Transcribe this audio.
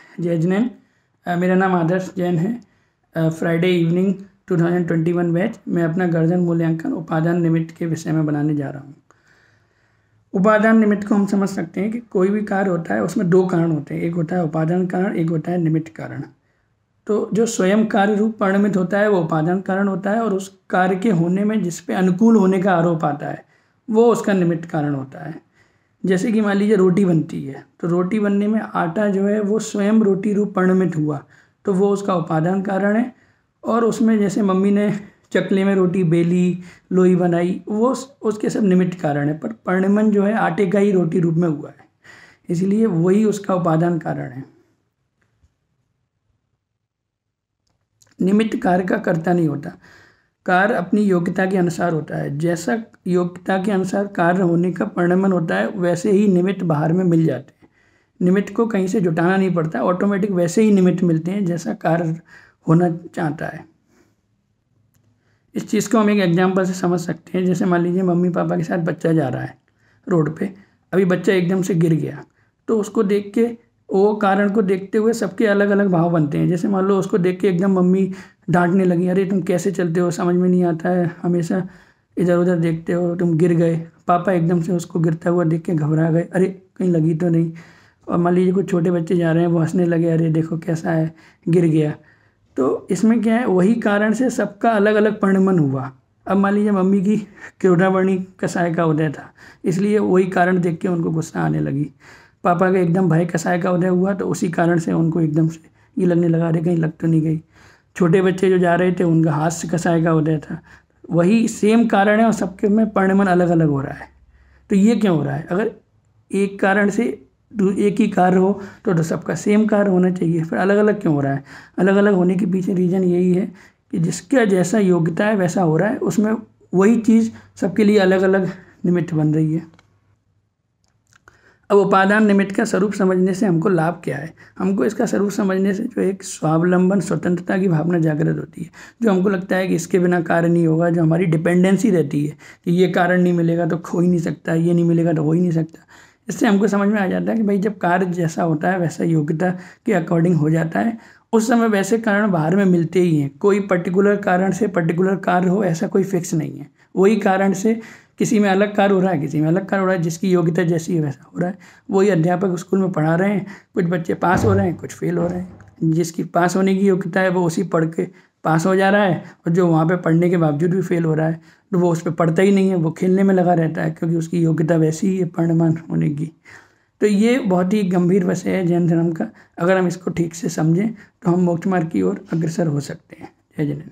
जय जिनेन। मेरा नाम आदर्श जैन है। फ्राइडे इवनिंग 2021 बैच मैं अपना गर्जन मूल्यांकन उपादान निमित्त के विषय में बनाने जा रहा हूँ। उपादान निमित्त को हम समझ सकते हैं कि कोई भी कार्य होता है उसमें दो कारण होते हैं, एक होता है उपादान कारण, एक होता है निमित्त कारण। तो जो स्वयं कार्य रूप परिणमित होता है वो उपादान कारण होता है, और उस कार्य के होने में जिस पे अनुकूल होने का आरोप आता है वो उसका निमित्त कारण होता है। जैसे कि मान लीजिए रोटी बनती है, तो रोटी बनने में आटा जो है वो स्वयं रोटी रूप परिणमित हुआ तो वो उसका उपादान कारण है। और उसमें जैसे मम्मी ने चकले में रोटी बेली, लोई बनाई, वो उसके सब निमित्त कारण है, पर परिणमन जो है आटे का ही रोटी रूप में हुआ है, इसलिए वही उसका उपादान कारण है। निमित्त कार्य का कर्ता नहीं होता, कार्य अपनी योग्यता के अनुसार होता है। जैसा योग्यता के अनुसार कार्य होने का परिणमन होता है वैसे ही निमित्त बाहर में मिल जाते हैं। निमित्त को कहीं से जुटाना नहीं पड़ता, ऑटोमेटिक वैसे ही निमित्त मिलते हैं जैसा कार्य होना चाहता है। इस चीज़ को हम एक एग्जाम्पल से समझ सकते हैं। जैसे मान लीजिए मम्मी पापा के साथ बच्चा जा रहा है रोड पे, अभी बच्चा एकदम से गिर गया, तो उसको देख के, वो कारण को देखते हुए सबके अलग अलग भाव बनते हैं। जैसे मान लो उसको देख के एकदम मम्मी डांटने लगी, अरे तुम कैसे चलते हो, समझ में नहीं आता है, हमेशा इधर उधर देखते हो, तुम गिर गए। पापा एकदम से उसको गिरता हुआ देख के घबरा गए, अरे कहीं लगी तो नहीं। और मान लीजिए कुछ छोटे बच्चे जा रहे हैं, वो हंसने लगे, अरे देखो कैसा है, गिर गया। तो इसमें क्या है, वही कारण से सबका अलग अलग परिणमन हुआ। अब मान लीजिए मम्मी की क्रोधावर्णी कसाय का उदय था, इसलिए वही कारण देख के उनको गुस्सा आने लगी। पापा का एकदम भय कसाय का उदय हुआ, तो उसी कारण से उनको एकदम से ये लगने लगा, अरे कहीं लग तो नहीं गई। छोटे बच्चे जो जा रहे थे उनका हास्य कसाय का उदय था, वही सेम कारण है और सबके में परिणमन अलग अलग हो रहा है। तो ये क्यों हो रहा है? अगर एक कारण से एक ही कार्य हो तो सबका सेम कार्य होना चाहिए, फिर अलग अलग क्यों हो रहा है? अलग अलग होने के पीछे रीज़न यही है कि जिसका जैसा योग्यता है वैसा हो रहा है, उसमें वही चीज़ सबके लिए अलग अलग निमित्त बन रही है। अब उपादान निमित्त का स्वरूप समझने से हमको लाभ क्या है? हमको इसका स्वरूप समझने से जो एक स्वावलंबन स्वतंत्रता की भावना जागृत होती है, जो हमको लगता है कि इसके बिना कार्य नहीं होगा, जो हमारी डिपेंडेंसी रहती है कि ये कारण नहीं मिलेगा तो हो ही नहीं सकता, ये नहीं मिलेगा तो हो ही नहीं सकता। इससे हमको समझ में आ जाता है कि भाई जब कार्य जैसा होता है वैसा योग्यता के अकॉर्डिंग हो जाता है, उस समय वैसे कारण बाहर में मिलते ही हैं। कोई पर्टिकुलर कारण से पर्टिकुलर कार्य हो ऐसा कोई फिक्स नहीं है। वही कारण से किसी में अलग कार्य हो रहा है, किसी में अलग कार्य हो रहा है, जिसकी योग्यता जैसी है वैसा हो रहा है। वही अध्यापक स्कूल में पढ़ा रहे हैं, कुछ बच्चे पास हो रहे हैं, कुछ फेल हो रहे हैं। जिसकी पास होने की योग्यता है वो उसी पढ़ के पास हो जा रहा है, और जो वहाँ पे पढ़ने के बावजूद भी फेल हो रहा है तो वो उस पर पढ़ता ही नहीं है, वो खेलने में लगा रहता है, क्योंकि उसकी योग्यता वैसी ही है परिणमान होने की। तो ये बहुत ही गंभीर विषय है जैन धर्म का। अगर हम इसको ठीक से समझें तो हम मोक्ष मार्ग की ओर अग्रसर हो सकते हैं। जय जैन।